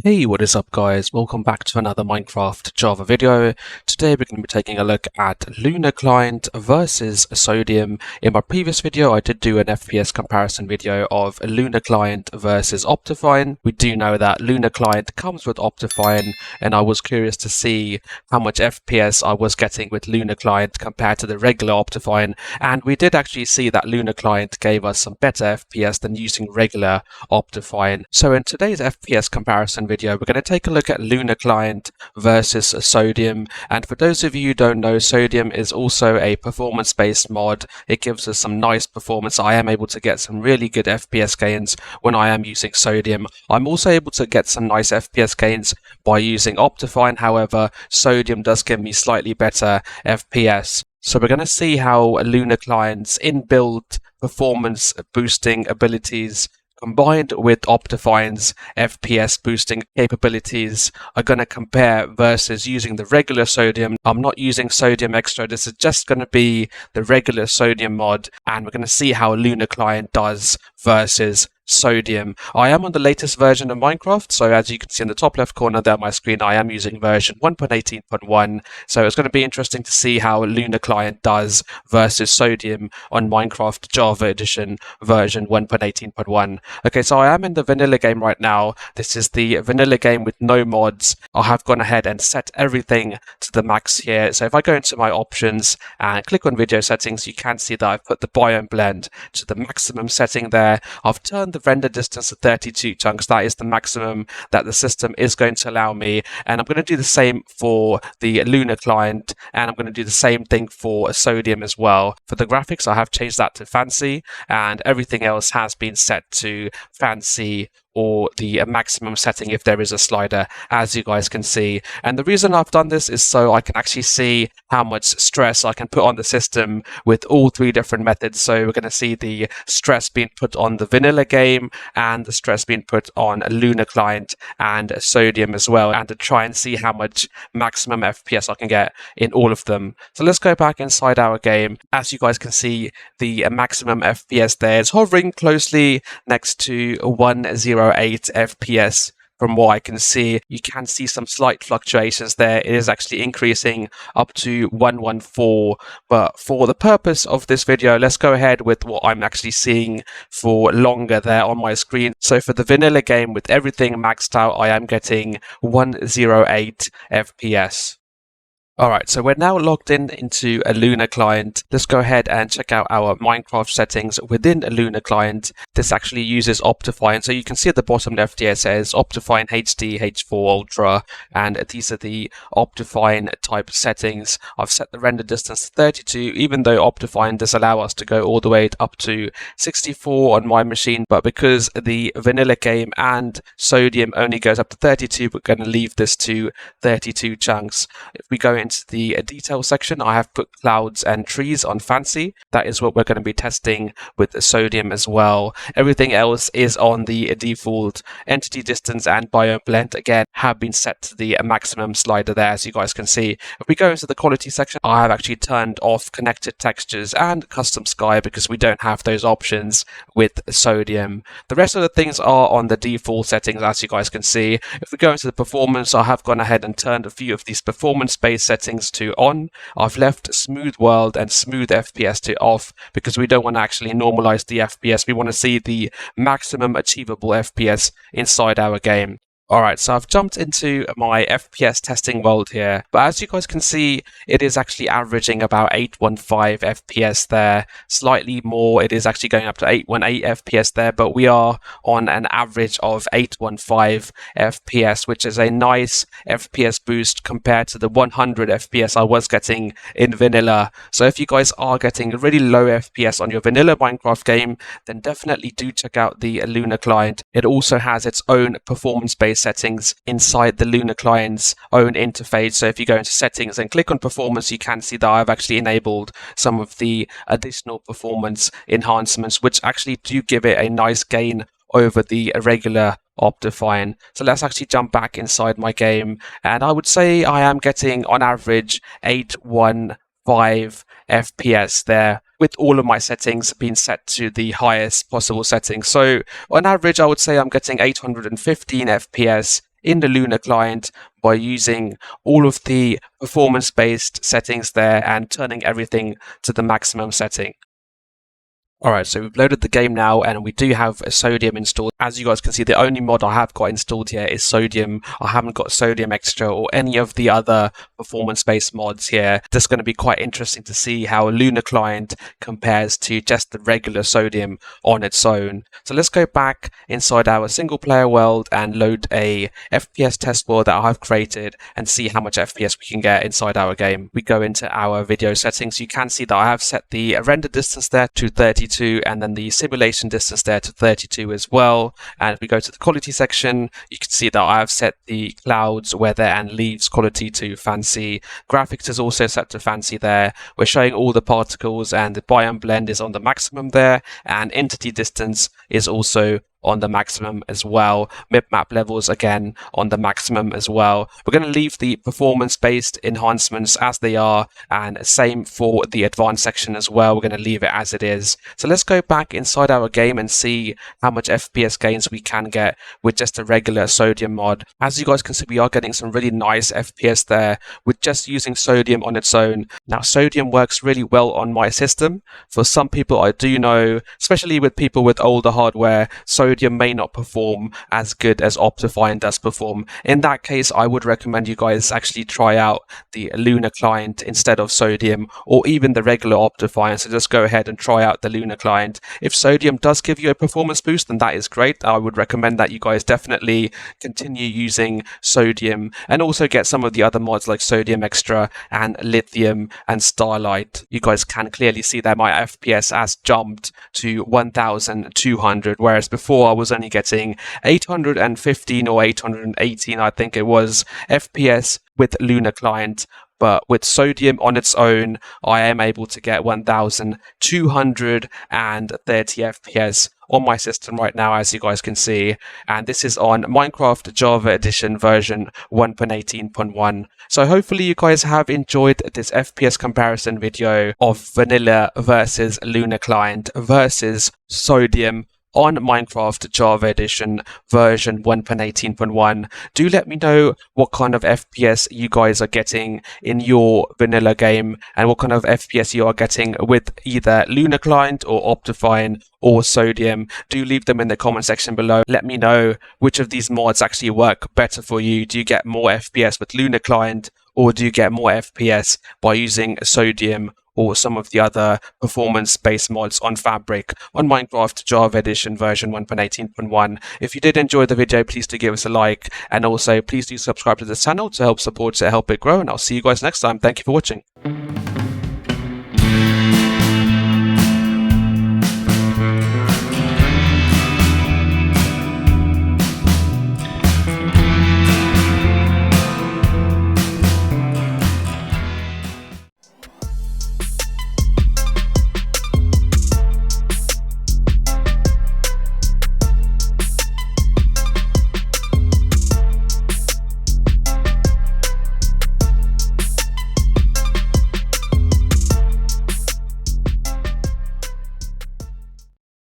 Hey, what is up guys? Welcome back to another Minecraft Java video. Today we're going to be taking a look at Lunar Client versus Sodium. In my previous video I did do an FPS comparison video of Lunar Client versus OptiFine. We do know that Lunar Client comes with OptiFine, and I was curious to see how much FPS I was getting with Lunar Client compared to the regular OptiFine, and we did actually see that Lunar Client gave us some better FPS than using regular OptiFine. So in today's FPS comparison video, we're going to take a look at Lunar Client versus Sodium. And for those of you who don't know, Sodium is also a performance-based mod. It gives us some nice performance. I am able to get some really good FPS gains when I am using Sodium. I'm also able to get some nice FPS gains by using OptiFine. However, Sodium does give me slightly better FPS. So we're going to see how Lunar Client's inbuilt performance boosting abilities combined with OptiFine's FPS boosting capabilities are going to compare versus using the regular Sodium. I'm not using Sodium Extra, this is just going to be the regular Sodium mod, and we're going to see how Lunar Client does versus Sodium. I am on the latest version of Minecraft, so as you can see in the top left corner there on my screen, I am using version 1.18.1, so it's going to be interesting to see how Lunar Client does versus Sodium on Minecraft Java Edition version 1.18.1. Okay, so I am in the vanilla game right now. This is the vanilla game with no mods. I have gone ahead and set everything to the max here. So if I go into my options and click on video settings, you can see that I've put the biome blend to the maximum setting there. I've turned the render distance to 32 chunks. That is the maximum that the system is going to allow me. And I'm going to do the same for the Lunar Client, and I'm going to do the same thing for Sodium as well. For the graphics, I have changed that to fancy, and everything else has been set to fancy or the maximum setting if there is a slider, as you guys can see. And the reason I've done this is so I can actually see how much stress I can put on the system with all three different methods. So we're going to see the stress being put on the vanilla game and the stress being put on Lunar Client and Sodium as well, and to try and see how much maximum FPS I can get in all of them. So let's go back inside our game. As you guys can see, the maximum FPS there is hovering closely next to 108 FPS. From what I can see, you can see some slight fluctuations there. It is actually increasing up to 114, but for the purpose of this video, let's go ahead with what I'm actually seeing for longer there on my screen. So for the vanilla game with everything maxed out, I am getting 108 FPS. Alright, so we're now logged into a Lunar Client. Let's go ahead and check out our Minecraft settings within a Lunar Client. This actually uses OptiFine. So you can see at the bottom left here it says OptiFine HD, H4 Ultra, and these are the OptiFine type settings. I've set the render distance to 32, even though OptiFine does allow us to go all the way up to 64 on my machine, but because the vanilla game and Sodium only goes up to 32, we're going to leave this to 32 chunks. If we go into the detail section, I have put clouds and trees on fancy. That is what we're going to be testing with the Sodium as well. Everything else is on the default. Entity distance and biome blend again have been set to the maximum slider there, as you guys can see. If we go into the quality section, I have actually turned off connected textures and custom sky because we don't have those options with Sodium. The rest of the things are on the default settings, as you guys can see. If we go into the performance, I have gone ahead and turned a few of these performance-based settings to on. I've left smooth world and smooth FPS to off because we don't want to actually normalize the FPS. We want to see the maximum achievable FPS inside our game. Alright, so I've jumped into my FPS testing world here, but as you guys can see, it is actually averaging about 815 FPS there, slightly more. It is actually going up to 818 FPS there, but we are on an average of 815 FPS, which is a nice FPS boost compared to the 100 FPS I was getting in vanilla. So if you guys are getting really low FPS on your vanilla Minecraft game, then definitely do check out the Lunar Client. It also has its own performance-based settings inside the Lunar Client's own interface. So if you go into settings and click on performance, you can see that I've actually enabled some of the additional performance enhancements, which actually do give it a nice gain over the regular OptiFine. So let's actually jump back inside my game, and I would say I am getting on average 815 FPS there, with all of my settings being set to the highest possible setting. So on average, I would say I'm getting 815 FPS in the Lunar Client by using all of the performance-based settings there and turning everything to the maximum setting. Alright, so we've loaded the game now and we do have a Sodium installed. As you guys can see, the only mod I have got installed here is Sodium. I haven't got Sodium Extra or any of the other performance-based mods here. Just going to be quite interesting to see how Lunar Client compares to just the regular Sodium on its own. So let's go back inside our single player world and load a FPS test board that I've created and see how much FPS we can get inside our game. We go into our video settings. You can see that I have set the render distance there to 32 and then the simulation distance there to 32 as well. And if we go to the quality section, you can see that I have set the clouds, weather and leaves quality to fancy. Graphics is also set to fancy there. We're showing all the particles and the biome blend is on the maximum there, and entity distance is also on the maximum as well. Map levels again on the maximum as well. We're going to leave the performance-based enhancements as they are, and same for the advanced section as well. We're going to leave it as it is. So let's go back inside our game and see how much FPS gains we can get with just a regular Sodium mod. As you guys can see, we are getting some really nice FPS there with just using Sodium on its own. Now, Sodium works really well on my system. For some people I do know, especially with people with older hardware, Sodium may not perform as good as OptiFine does perform. In that case, I would recommend you guys actually try out the Lunar Client instead of Sodium, or even the regular OptiFine. So just go ahead and try out the Lunar Client. If Sodium does give you a performance boost, then that is great. I would recommend that you guys definitely continue using Sodium and also get some of the other mods like Sodium Extra and Lithium and Starlight. You guys can clearly see that my FPS has jumped to 1200, whereas before I was only getting 815 or 818, I think it was, FPS with Lunar Client. But with Sodium on its own, I am able to get 1230 FPS on my system right now, as you guys can see. And this is on Minecraft Java Edition version 1.18.1. So hopefully you guys have enjoyed this FPS comparison video of Vanilla versus Lunar Client versus Sodium on Minecraft Java Edition version 1.18.1. Do let me know what kind of FPS you guys are getting in your vanilla game and what kind of FPS you are getting with either Lunar Client or OptiFine or Sodium. Do leave them in the comment section below. Let me know which of these mods actually work better for you. Do you get more FPS with Lunar Client, or do you get more FPS by using Sodium or some of the other performance-based mods on Fabric on Minecraft Java Edition version 1.18.1. If you did enjoy the video, please do give us a like, and also please do subscribe to this channel to help support it, help it grow, and I'll see you guys next time. Thank you for watching.